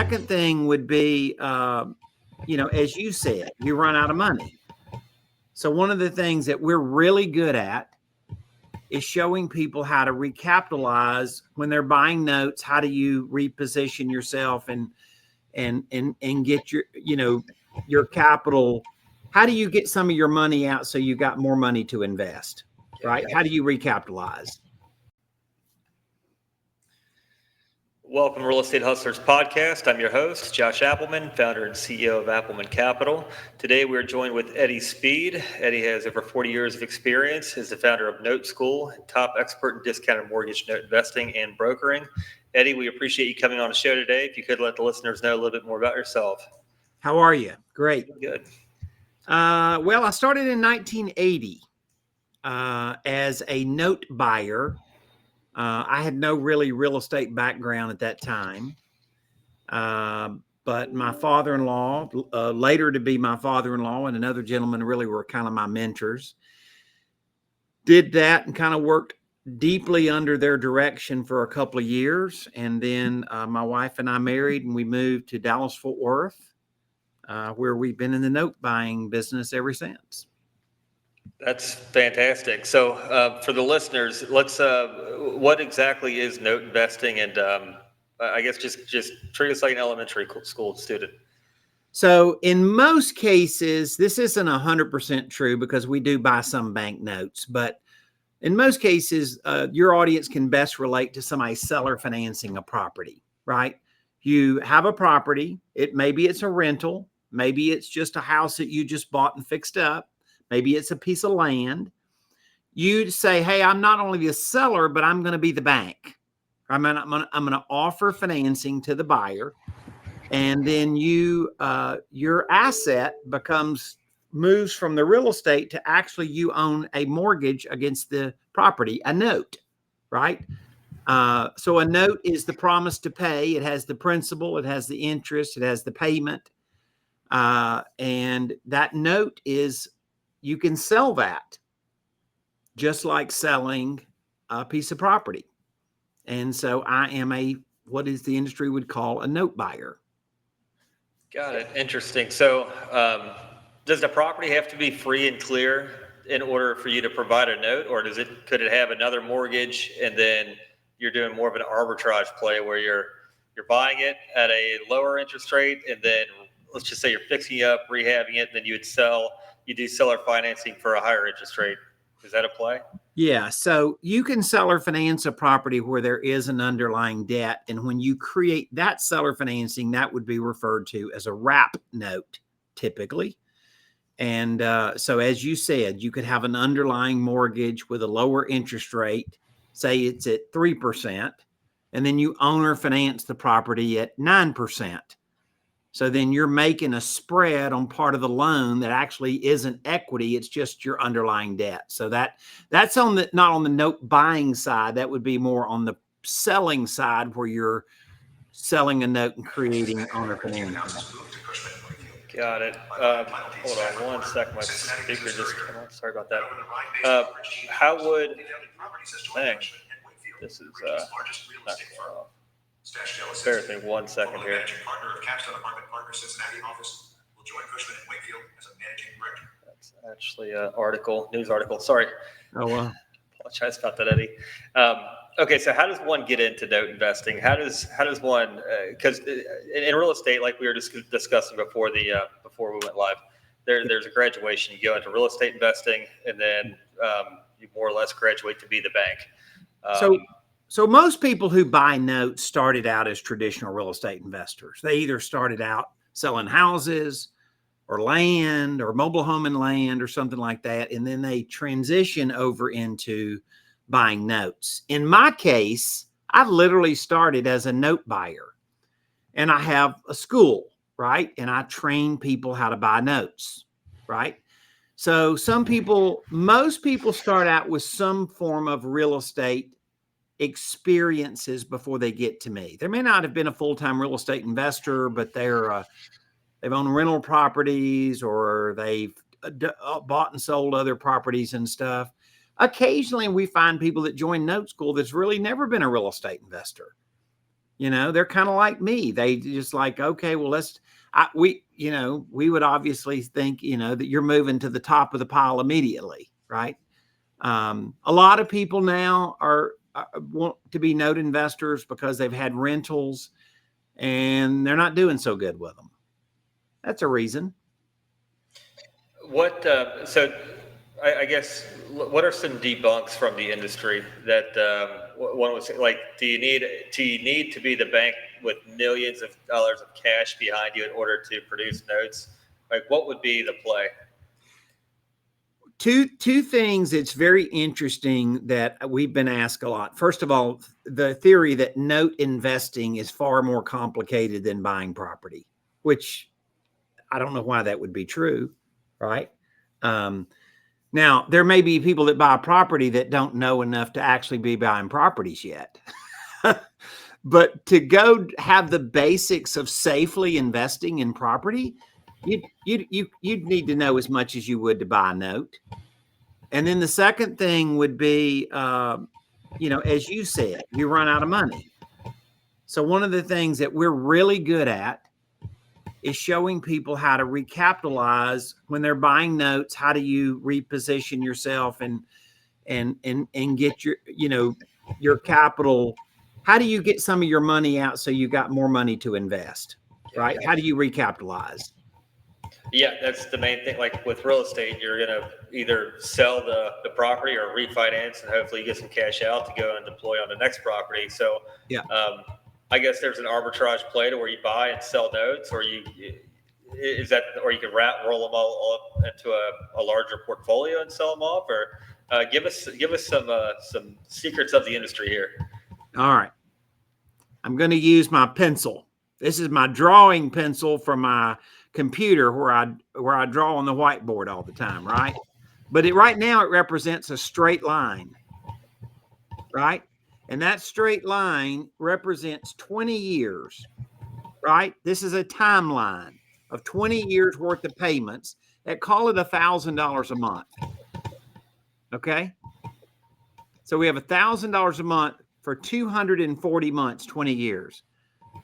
second thing would be, as you said, you run out of money. So one of the things that we're really good at is showing people how to recapitalize when they're buying notes. How do you reposition yourself and get your capital? How do you get some of your money out so you got more money to invest, right? How do you recapitalize? Welcome to Real Estate Hustlers Podcast. I'm your host, Josh Appleman, founder and CEO of Appleman Capital. Today we're joined with Eddie Speed. Eddie has over 40 years of experience, is the founder of NoteSchool, top expert in discounted mortgage note investing and brokering. Eddie, we appreciate you coming on the show today. If you could let the listeners know a little bit more about yourself. How are you? Great. Good. Well, I started in 1980 as a note buyer. I had no really real estate background at that time. But my father-in-law, later to be my father-in-law, and another gentleman really were kind of my mentors, did that and kind of worked deeply under their direction for a couple of years. And then my wife and I married and we moved to Dallas-Fort Worth, where we've been in the note buying business ever since. That's fantastic. So for the listeners, let's what exactly is note investing? And I guess just treat us like an elementary school student. So in most cases, this isn't 100% true because we do buy some bank notes, but in most cases, your audience can best relate to somebody seller financing a property, right? You have a property, maybe it's a rental, maybe it's just a house that you just bought and fixed up. Maybe it's a piece of land. You say, hey, I'm not only the seller, but I'm going to be the bank. I'm going to offer financing to the buyer. And then your asset moves from the real estate to actually you own a mortgage against the property, a note, right? So a note is the promise to pay. It has the principal, it has the interest, it has the payment. And that note you can sell that just like selling a piece of property. And so I am what is the industry would call a note buyer. Got it. Interesting. So does the property have to be free and clear in order for you to provide a note, or could it have another mortgage and then you're doing more of an arbitrage play where you're buying it at a lower interest rate and then let's just say you're fixing it up, rehabbing it, and then you do seller financing for a higher interest rate. Is that a play? Yeah. So you can seller finance a property where there is an underlying debt. And when you create that seller financing, that would be referred to as a wrap note, typically. And so as you said, you could have an underlying mortgage with a lower interest rate, say it's at 3%, and then you owner finance the property at 9%. So then you're making a spread on part of the loan that actually isn't equity. It's just your underlying debt. So that's not on the note buying side. That would be more on the selling side where you're selling a note and creating owner financing. Got it. Hold on 1 second. My speaker just came on. Sorry about that. This is not far off. Bear with me 1 second here. That's actually an news article. Sorry. Oh, well. Apologize about that, Eddie. Okay, so how does one get into note investing? How does one? Because in real estate, like we were discussing before we went live, there's a graduation. You go into real estate investing, and then you more or less graduate to be the bank. So most people who buy notes started out as traditional real estate investors. They either started out selling houses or land or mobile home and land or something like that. And then they transition over into buying notes. In my case, I literally started as a note buyer and I have a school, right? And I train people how to buy notes, right? So most people start out with some form of real estate experiences before they get to me. There may not have been a full-time real estate investor, but they've owned rental properties or they've bought and sold other properties and stuff. Occasionally we find people that join NoteSchool that's really never been a real estate investor. They're kind of like me. They just like, okay, well, we would obviously think, that you're moving to the top of the pile immediately, right? A lot of people now want to be note investors because they've had rentals and they're not doing so good with them. That's a reason. I guess, what are some debunks from the industry that one would say, like, do you need to be the bank with millions of dollars of cash behind you in order to produce notes? Like, what would be the play? Two things it's very interesting that we've been asked a lot. First of all, the theory that note investing is far more complicated than buying property, which I don't know why that would be true, right? Now, there may be people that buy property that don't know enough to actually be buying properties yet. But to go have the basics of safely investing in property, you'd need to know as much as you would to buy a note. And then the second thing would be, as you said, you run out of money. So one of the things that we're really good at is showing people how to recapitalize when they're buying notes. How do you reposition yourself and get your capital? How do you get some of your money out so you got more money to invest, right? How do you recapitalize? Yeah, that's the main thing. Like with real estate, you're going to either sell the property or refinance, and hopefully you get some cash out to go and deploy on the next property. So yeah, I guess there's an arbitrage play to where you buy and sell notes, or you can roll them all up into a larger portfolio and sell them off, or give us some secrets of the industry here. All right. I'm going to use my pencil. This is my drawing pencil from my computer where I draw on the whiteboard all the time, right? But right now it represents a straight line, right? And that straight line represents 20 years, right? This is a timeline of 20 years worth of payments at, call it $1,000 a month. Okay. So we have $1,000 a month for 240 months, 20 years.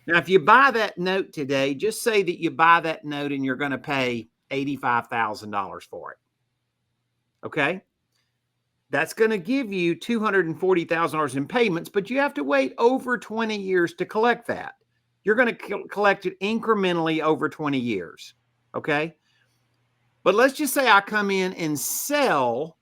Now, if you buy that note today, just say that you buy that note and you're going to pay $85,000 for it. Okay. That's going to give you $240,000 in payments, but you have to wait over 20 years to collect that. You're going to collect it incrementally over 20 years. Okay. But let's just say I come in and sell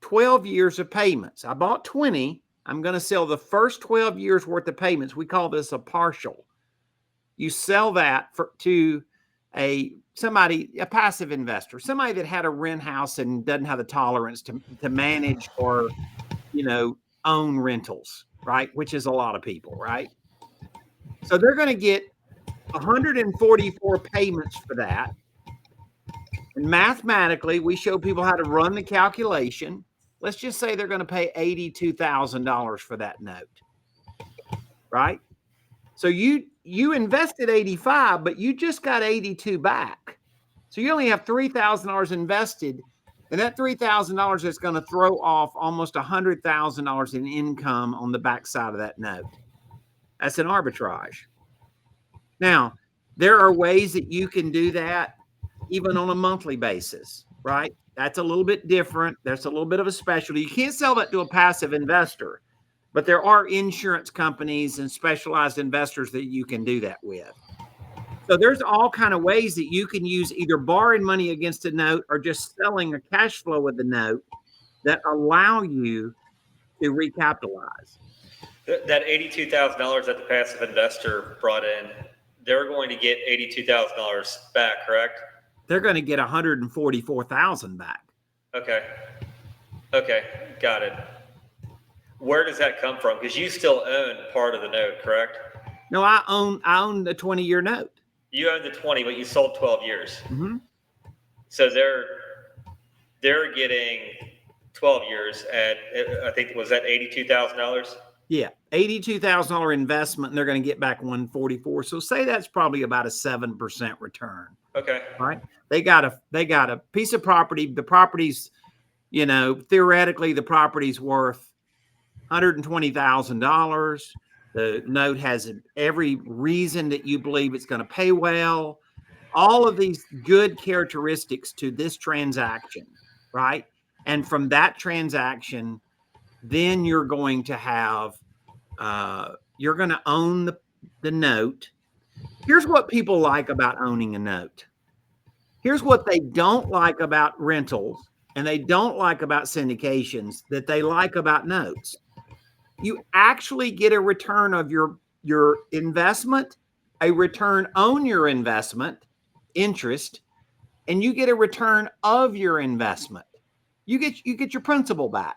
12 years of payments. I bought 20. I'm going to sell the first 12 years worth of payments. We call this a partial. You sell that to a passive investor, somebody that had a rent house and doesn't have the tolerance to manage or, own rentals, right? Which is a lot of people, right? So they're going to get 144 payments for that. And mathematically, we show people how to run the calculation. Let's just say they're going to pay $82,000 for that note, right? So you invested 85, but you just got 82 back. So you only have $3,000 invested, and that $3,000 is going to throw off almost $100,000 in income on the backside of that note. That's an arbitrage. Now, there are ways that you can do that even on a monthly basis, right? That's a little bit different. There's a little bit of a specialty. You can't sell that to a passive investor, but there are insurance companies and specialized investors that you can do that with. So there's all kind of ways that you can use either borrowing money against a note or just selling a cash flow with the note that allow you to recapitalize. That $82,000 that the passive investor brought in, they're going to get $82,000 back, correct? They're going to get $144,000 back. Okay, got it. Where does that come from? Because you still own part of the note, correct? No, I own the 20-year note. You own the 20, but you sold 12 years. Mm-hmm. So they're getting 12 years at, I think, was that $82,000? Yeah, $82,000 investment, and they're going to get back 144. So say that's probably about a 7% return. Okay. Right. They got a piece of property. The property's, theoretically the property's worth $120,000. The note has every reason that you believe it's going to pay well. All of these good characteristics to this transaction, right? And from that transaction, then you're going to have, you're going to own the note. Here's what people like about owning a note. Here's what they don't like about rentals, and they don't like about syndications that they like about notes. You actually get a return of your investment, a return on your investment, interest, and you get a return of your investment. You get your principal back.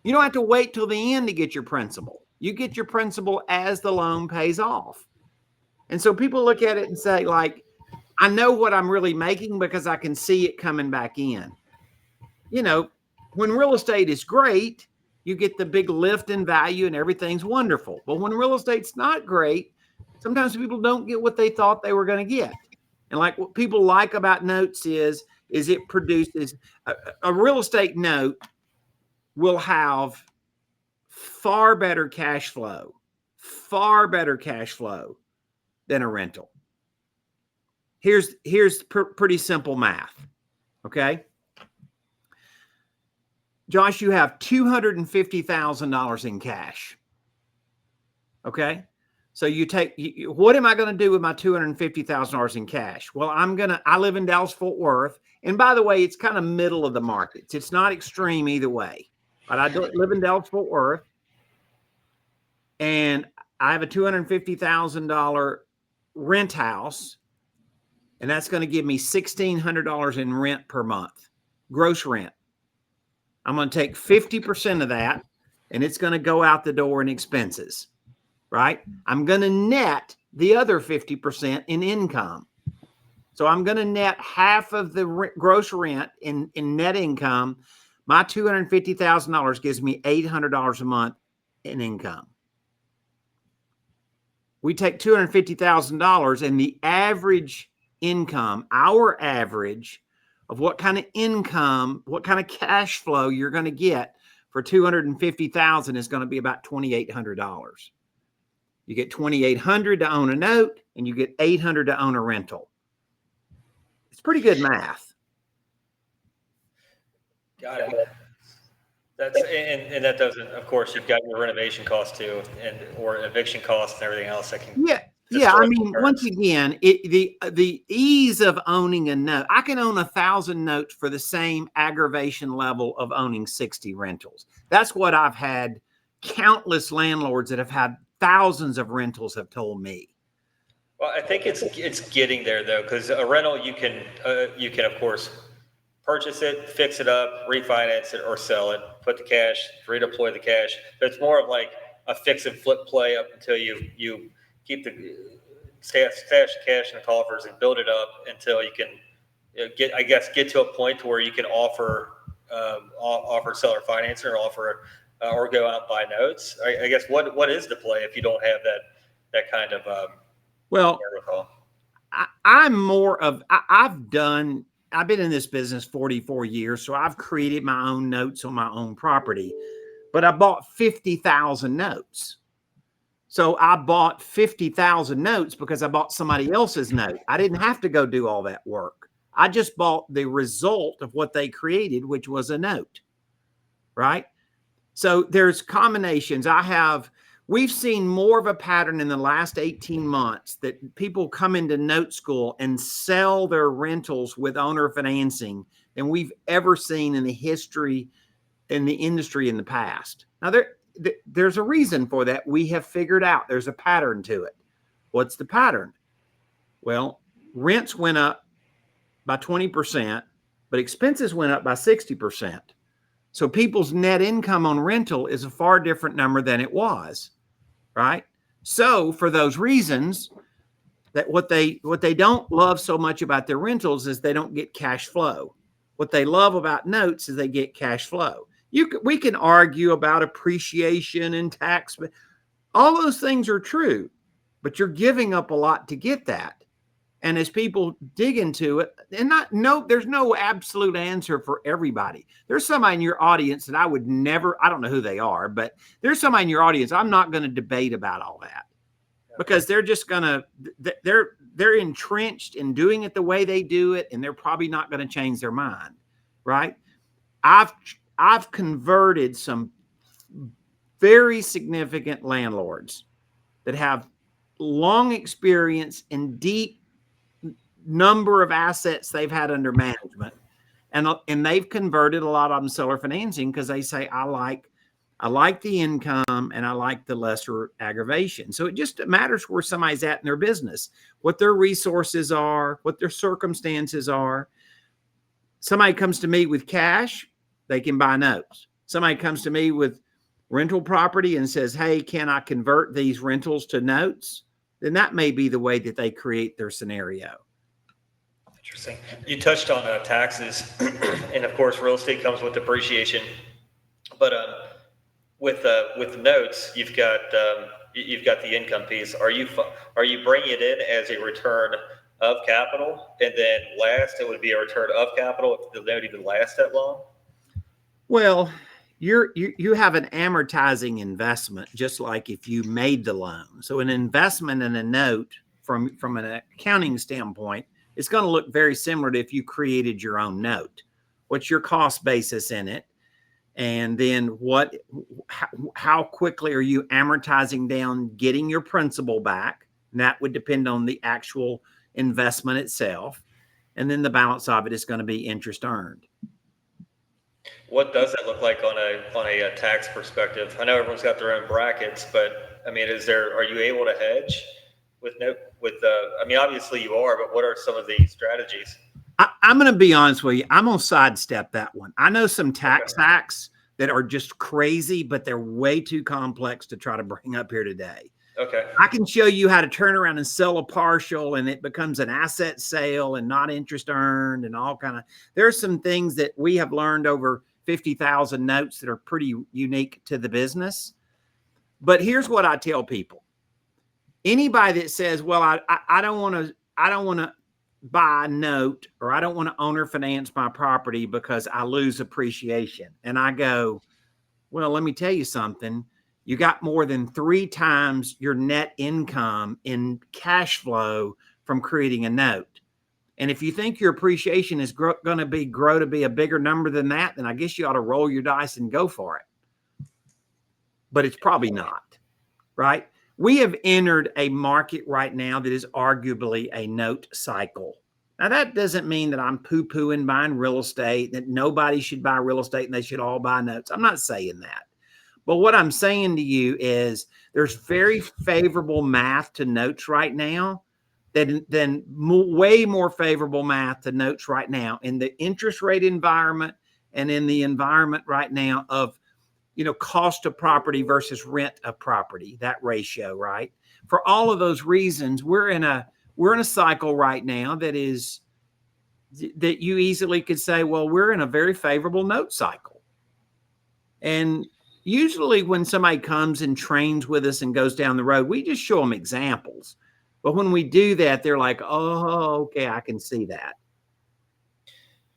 You don't have to wait till the end to get your principal. You get your principal as the loan pays off. And so people look at it and say, like, I know what I'm really making because I can see it coming back in. You know, when real estate is great, you get the big lift in value and everything's wonderful. But when real estate's not great, sometimes people don't get what they thought they were going to get. And like what people like about notes is it produces a real estate note will have far better cash flow than a rental. Here's pretty simple math. Okay. Josh, you have $250,000 in cash. Okay. So what am I going to do with my $250,000 in cash? Well, I live in Dallas-Fort Worth. And by the way, it's kind of middle of the markets. It's not extreme either way, but I live in Dallas-Fort Worth, and I have a $250,000 rent house, and that's going to give me $1,600 in rent per month, gross rent. I'm going to take 50% of that, and it's going to go out the door in expenses, right? I'm going to net the other 50% in income. So I'm going to net half of the gross rent in net income. My $250,000 gives me $800 a month in income. We take $250,000 and the average income, our average of what kind of income, what kind of cash flow you're going to get for $250,000 is going to be about $2,800. You get $2,800 to own a note, and you get $800 to own a rental. It's pretty good math. Got it. And that doesn't, of course, you've got your renovation costs too, or eviction costs and everything else that can. Yeah. I mean, once again, the ease of owning a note. I can own 1,000 notes for the same aggravation level of owning 60 rentals. That's what I've had. Countless landlords that have had thousands of rentals have told me. Well, I think it's getting there though, because a rental you can of course purchase it, fix it up, refinance it, or sell it, put the cash, redeploy the cash. But it's more of like a fix and flip play up until you keep the stash the cash in the coffers and build it up until you can get to a point where you can offer seller financing or go out and buy notes. I guess what is the play if you don't have that kind of wherewithal? I've been in this business 44 years, so I've created my own notes on my own property, but I bought 50,000 notes. So I bought 50,000 notes because I bought somebody else's note. I didn't have to go do all that work. I just bought the result of what they created, which was a note, right? So there's combinations. We've seen more of a pattern in the last 18 months that people come into NoteSchool and sell their rentals with owner financing than we've ever seen in the history in the industry in the past. Now, there's a reason for that. We have figured out there's a pattern to it. What's the pattern? Well, rents went up by 20%, but expenses went up by 60%. So people's net income on rental is a far different number than it was. Right. So for those reasons, that what they don't love so much about their rentals is they don't get cash flow. What they love about notes is they get cash flow. We can argue about appreciation and tax, but all those things are true, but you're giving up a lot to get that. And as people dig into it, and there's no absolute answer for everybody. There's somebody in your audience that I would never, I don't know who they are, but there's somebody in your audience I'm not going to debate about all that, because they're just going to, they're entrenched in doing it the way they do it, and they're probably not going to change their mind, right? I've converted some very significant landlords that have long experience and deep number of assets they've had under management, and they've converted a lot of them seller financing because they say, I like the income and I like the lesser aggravation. So it just matters where somebody's at in their business, what their resources are, what their circumstances are. Somebody comes to me with cash, they can buy notes. Somebody comes to me with rental property and says, hey, can I convert these rentals to notes? Then that may be the way that they create their scenario. Interesting. You touched on taxes, and of course, real estate comes with depreciation. But with notes, you've got the income piece. Are you bringing it in as a return of capital, and then last it would be a return of capital if the note even lasts that long? Well, you have an amortizing investment, just like if you made the loan. So an investment in a note from an accounting standpoint, it's going to look very similar to if you created your own note. What's your cost basis in it? And then how quickly are you amortizing down, getting your principal back? And that would depend on the actual investment itself. And then the balance of it is going to be interest earned. What does that look like on a tax perspective? I know everyone's got their own brackets, but I mean, are you able to hedge I mean, obviously you are, but what are some of the strategies? I'm going to be honest with you. I'm going to sidestep that one. I know some tax hacks that are just crazy, but they're way too complex to try to bring up here today. Okay. I can show you how to turn around and sell a partial and it becomes an asset sale and not interest earned and all kind of, there's some things that we have learned over 50,000 notes that are pretty unique to the business. But here's what I tell people. Anybody that says, well, I don't want to buy a note, or I don't want to owner finance my property because I lose appreciation. And I go, well, let me tell you something. You got more than 3 times your net income in cash flow from creating a note. And if you think your appreciation is going to grow to be a bigger number than that, then I guess you ought to roll your dice and go for it. But it's probably not, right? We have entered a market right now that is arguably a note cycle. Now, that doesn't mean that I'm poo-pooing buying real estate, that nobody should buy real estate and they should all buy notes. I'm not saying that. But what I'm saying to you is there's very favorable math to notes right now than way more favorable math to notes right now in the interest rate environment and in the environment right now of, cost of property versus rent of property, that ratio, right? For all of those reasons, we're in a cycle right now that you easily could say, well, we're in a very favorable note cycle. And usually when somebody comes and trains with us and goes down the road, we just show them examples. But when we do that, they're like, oh, okay, I can see that.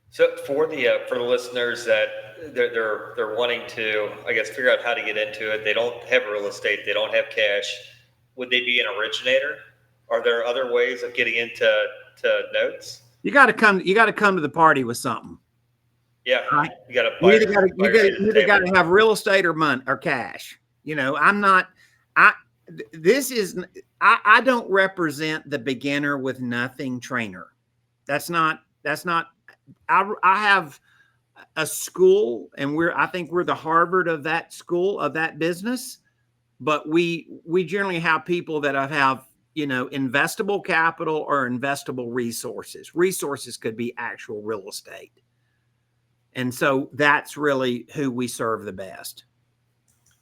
So for the listeners that they're wanting to, I guess, figure out how to get into it, they don't have real estate, they don't have cash. Would they be an originator? Are there other ways of getting into notes? You got to come to the party with something. Yeah, right? You got to. You either got to have real estate or money or cash. I don't represent the beginner with nothing trainer. That's not. I have a school, and I think we're the Harvard of that school, of that business. But we generally have people that have investable capital or investable resources. Resources could be actual real estate. And so that's really who we serve the best.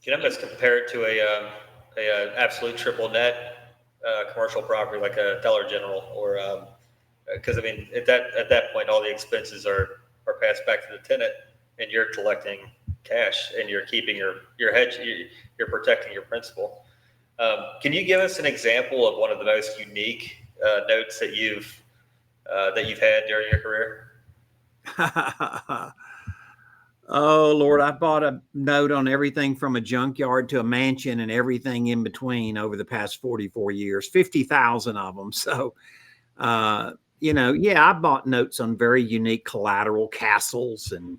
Can I just compare it to a absolute triple net commercial property like a Dollar General, or because I mean at that point all the expenses are passed back to the tenant, and you're collecting cash and you're keeping your hedge, you're protecting your principal. Can you give us an example of one of the most unique notes that you've had during your career? Oh Lord, I bought a note on everything from a junkyard to a mansion and everything in between over the past 44 years, 50,000 of them. So, yeah, I bought notes on very unique collateral, castles, and,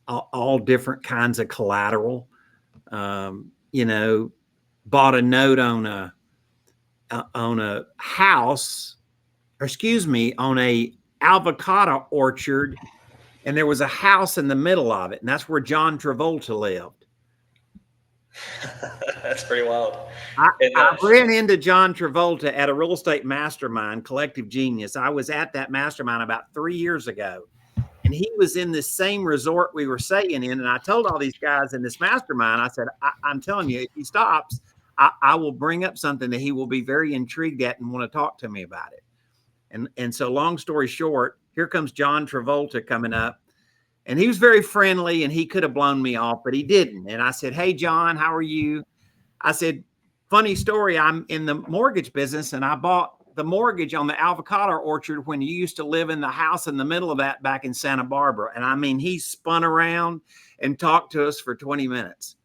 all different kinds of collateral. Bought a note on a house, or excuse me, on a avocado orchard, and there was a house in the middle of it, and that's where John Travolta lived. That's pretty wild. I ran into John Travolta at a real estate mastermind, Collective Genius. I was at that mastermind about 3 years ago, and he was in this same resort we were staying in. And I told all these guys in this mastermind, I said, I'm telling you, if he stops, I will bring up something that he will be very intrigued at and want to talk to me about it. And so long story short, here comes John Travolta coming up, and he was very friendly, and he could have blown me off, but he didn't. And I said, "Hey, John, how are you?" I said, "Funny story. I'm in the mortgage business, and I bought the mortgage on the avocado orchard when you used to live in the house in the middle of that back in Santa Barbara." And I mean, he spun around and talked to us for 20 minutes.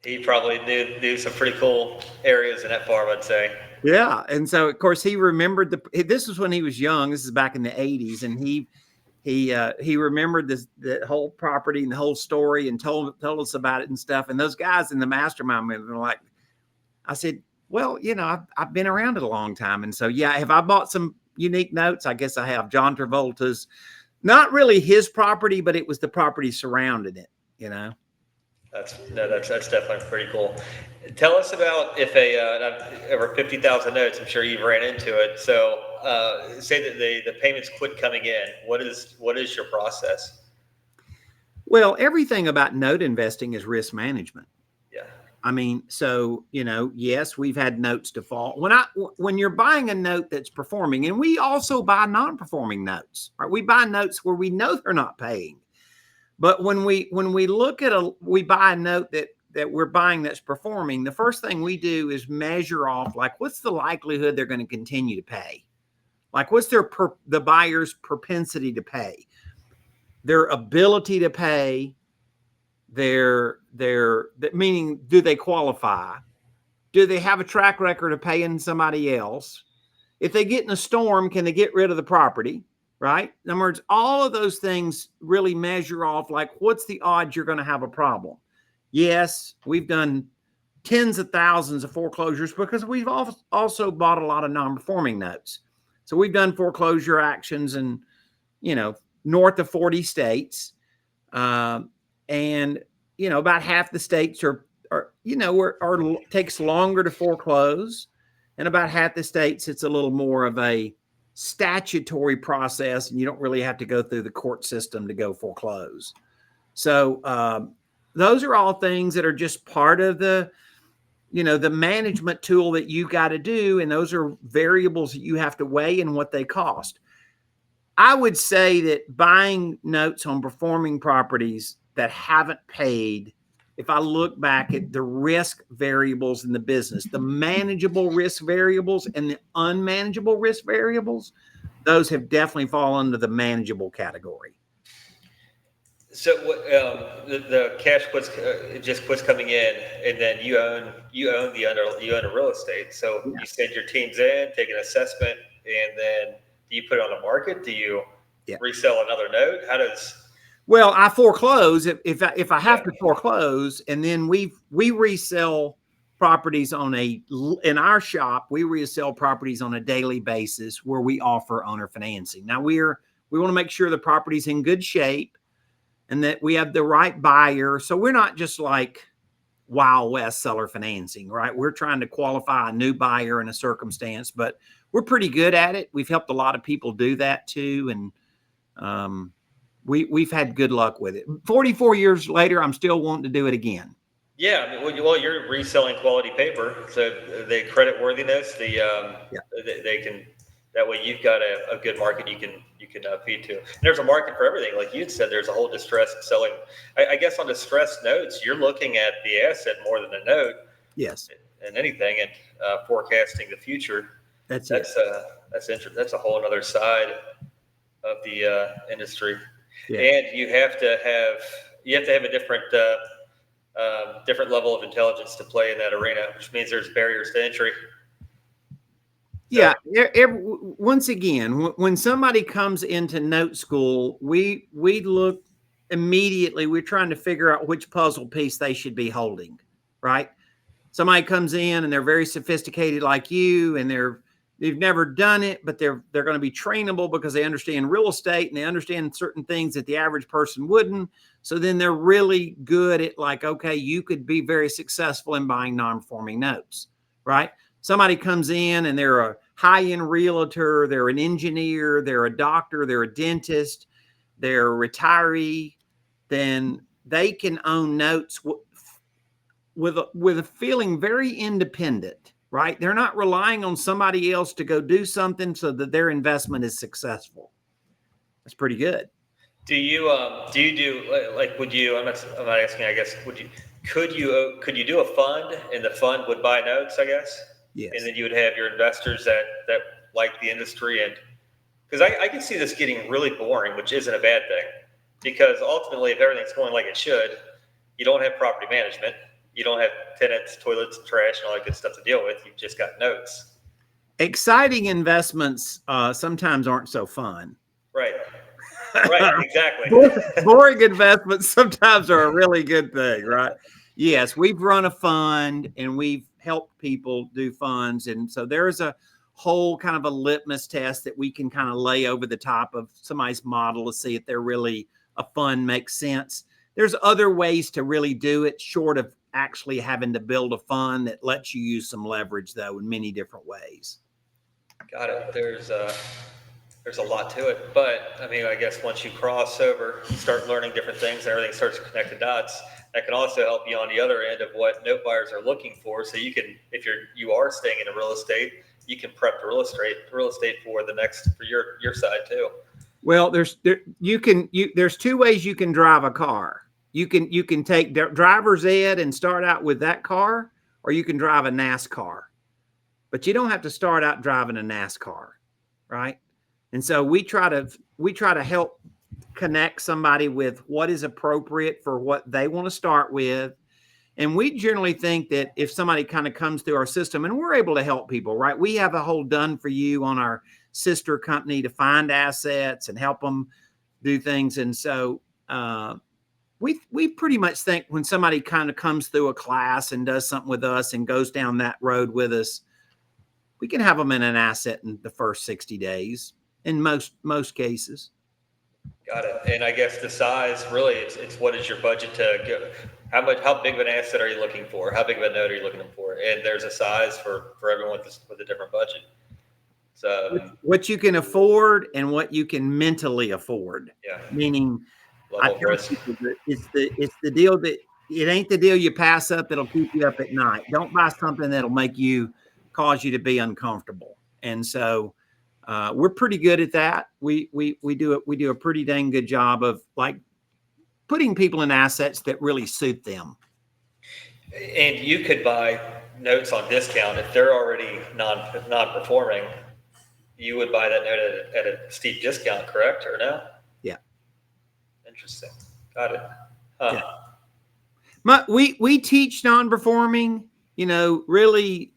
He probably knew some pretty cool areas in that farm, I'd say. Yeah. And so, of course, he remembered this was when he was young. This is back in the 80s. And he remembered the whole property and the whole story and told us about it and stuff. And those guys in the mastermind were like, I said, "Well, I've been around it a long time." And so, yeah, have I bought some unique notes? I guess I have. John Travolta's, not really his property, but it was the property surrounding it, That's definitely pretty cool. Tell us about if over 50,000 notes, I'm sure you've ran into it. So say that the payments quit coming in. What is your process? Well, everything about note investing is risk management. Yeah. I mean, so, yes, we've had notes default. When you're buying a note that's performing, and we also buy non-performing notes, right? We buy notes where we know they're not paying. But when we look at we buy a note that we're buying that's performing, the first thing we do is measure off, like, what's the likelihood they're going to continue to pay? Like, what's the buyer's propensity to pay, their ability to pay, meaning, do they qualify? Do they have a track record of paying somebody else? If they get in a storm, can they get rid of the property? Right? In other words, all of those things really measure off, like, what's the odds you're going to have a problem? Yes, we've done tens of thousands of foreclosures because we've also bought a lot of non-performing notes. So we've done foreclosure actions in, north of 40 states. And, about half the states are takes longer to foreclose. And about half the states, it's a little more of a statutory process, and you don't really have to go through the court system to go foreclose. So those are all things that are just part of the management tool that you got to do, and those are variables that you have to weigh and what they cost. I would say that buying notes on performing properties that haven't paid, if I look back at the risk variables in the business, the manageable risk variables and the unmanageable risk variables, those have definitely fallen into the manageable category. So the cash just quits coming in, and then you own a real estate. So yeah. You send your teams in, take an assessment, and then do you put it on the market? Do you resell another note? How does? Well, I foreclose if I have to foreclose, and then we resell properties in our shop. We resell properties on a daily basis where we offer owner financing. Now we want to make sure the property's in good shape and that we have the right buyer. So we're not just like Wild West seller financing, right? We're trying to qualify a new buyer in a circumstance, but we're pretty good at it. We've helped a lot of people do that too, and we've had good luck with it. 44 years later, I'm still wanting to do it again. Yeah, I mean, well, you're reselling quality paper, so the credit worthiness, they can. That way, you've got a good market you can feed to. And there's a market for everything, like you said. There's a whole distressed selling. I guess on distressed notes, you're looking at the asset more than the note. Yes. in anything, and forecasting the future. That's a whole other side of the industry. Yeah. And you have to have a different level of intelligence to play in that arena, which means there's barriers to entry. Yeah. Once again, when somebody comes into NoteSchool, we look immediately. We're trying to figure out which puzzle piece they should be holding, right? Somebody comes in and they're very sophisticated like you, and they've never done it, but they're going to be trainable because they understand real estate and they understand certain things that the average person wouldn't. So then they're really good at, like, okay, you could be very successful in buying non-performing notes, right? Somebody comes in and they're a high-end realtor, they're an engineer, they're a doctor, they're a dentist, they're a retiree, then they can own notes with a feeling very independent, right? They're not relying on somebody else to go do something so that their investment is successful. That's pretty good. Would you, I'm not asking, I guess, could you do a fund and the fund would buy notes, I guess? Yes. And then you would have your investors that like the industry, and because I can see this getting really boring, which isn't a bad thing, because ultimately if everything's going like it should, you don't have property management. You don't have tenants, toilets, trash, and all that good stuff to deal with. You've just got notes. Exciting investments sometimes aren't so fun. Right. Right, exactly. Boring investments sometimes are a really good thing, right? Yes, we've run a fund and we've helped people do funds. And so there's a whole kind of a litmus test that we can kind of lay over the top of somebody's model to see if they're really a fund makes sense. There's other ways to really do it, short of actually having to build a fund, that lets you use some leverage, though, in many different ways. Got it. There's a lot to it, but I mean, I guess once you cross over, you start learning different things, and everything starts to connect the dots. That can also help you on the other end of what note buyers are looking for. So you can, if you are staying in real estate, you can prep the real estate for your side too. Well, there's two ways you can drive a car. You can take driver's ed and start out with that car, or you can drive a NASCAR. But you don't have to start out driving a NASCAR, right? And so we try to help connect somebody with what is appropriate for what they want to start with. And we generally think that if somebody kind of comes through our system, and we're able to help people, right? We have a whole done for you on our sister company to find assets and help them do things. And so we pretty much think when somebody kind of comes through a class and does something with us and goes down that road with us, we can have them in an asset in the first 60 days in most cases. Got it. And I guess the size, really, it's what is your budget to go? How big of an asset are you looking for? How big of a note are you looking for? And there's a size for everyone with a different budget. So what you can afford and what you can mentally afford. Yeah. Meaning, level of risk. It's the deal that it ain't the deal you pass up that'll keep you up at night. Don't buy something that'll cause you to be uncomfortable. And so we're pretty good at that. We do a pretty dang good job of like putting people in assets that really suit them. And you could buy notes on discount if they're already non-performing. You would buy that note at a steep discount, correct, or no? Yeah. Interesting. Got it. Huh. Yeah. We teach non-performing. Really.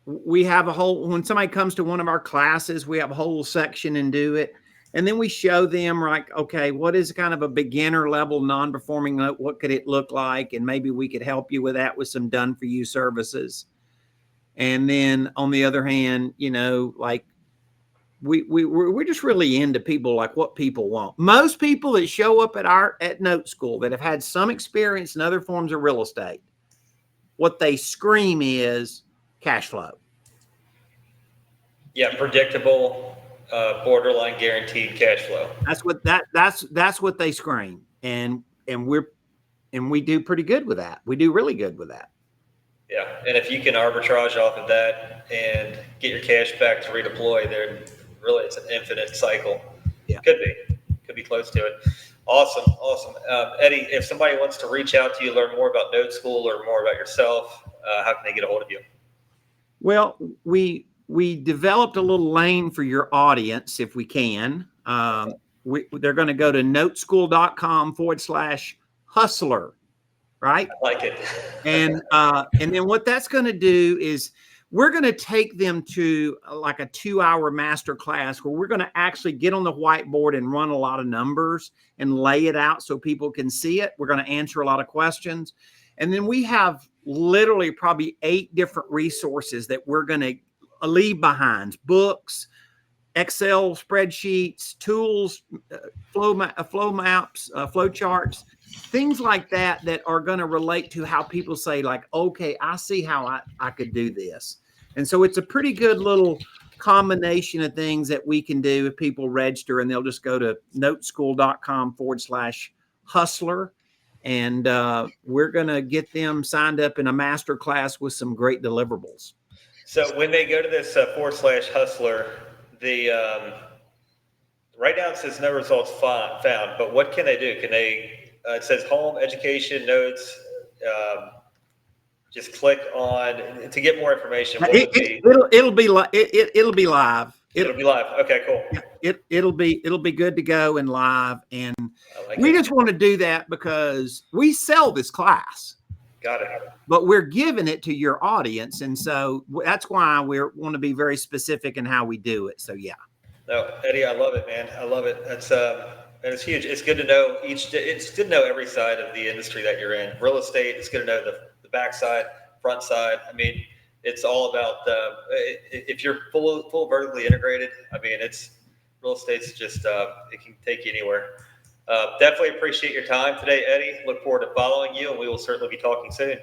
We have when somebody comes to one of our classes, we have a whole section and do it. And then we show them, like, okay, what is kind of a beginner level non-performing note? What could it look like? And maybe we could help you with that with some done for you services. And then on the other hand, like we're just really into people, like what people want. Most people that show up at NoteSchool that have had some experience in other forms of real estate, what they scream is cash flow. Yeah, predictable, borderline guaranteed cash flow. That's what they scream, and we do pretty good with that. We do really good with that. Yeah, and if you can arbitrage off of that and get your cash back to redeploy, there really it's an infinite cycle. Yeah, could be close to it. Awesome. Awesome. Eddie, if somebody wants to reach out to you, learn more about NoteSchool or more about yourself, how can they get a hold of you? Well, we developed a little lane for your audience if we can. They're going to go to noteschool.com/hustler, right? I like it. And then what that's going to do is we're going to take them to like a 2-hour master class where we're going to actually get on the whiteboard and run a lot of numbers and lay it out so people can see it. We're going to answer a lot of questions. And then we have literally probably 8 different resources that we're going to leave behind: books, Excel spreadsheets, tools, flow maps, flow charts, things like that that are going to relate to how people say, like, okay, I see how I could do this. And so it's a pretty good little combination of things that we can do if people register, and they'll just go to noteschool.com/hustler. And we're going to get them signed up in a master class with some great deliverables. So when they go to this /hustler, the right now it says no results found, but what can they do? Can they, it says home, education, notes, just click on to get more information. It'll be live. It'll be live. Okay, cool. It'll be good to go and live. And we just want to do that because we sell this class. Got it. But we're giving it to your audience, and so that's why we want to be very specific in how we do it. So yeah. No, Eddie, I love it, man. I love it. That's and it's huge. It's good to know it's good to know every side of the industry that you're in. Real estate, it's good to know the back side, front side. I mean, it's all about if you're full vertically integrated. I mean, it's real estate's just it can take you anywhere. Definitely appreciate your time today, Eddie. Look forward to following you, and we will certainly be talking soon.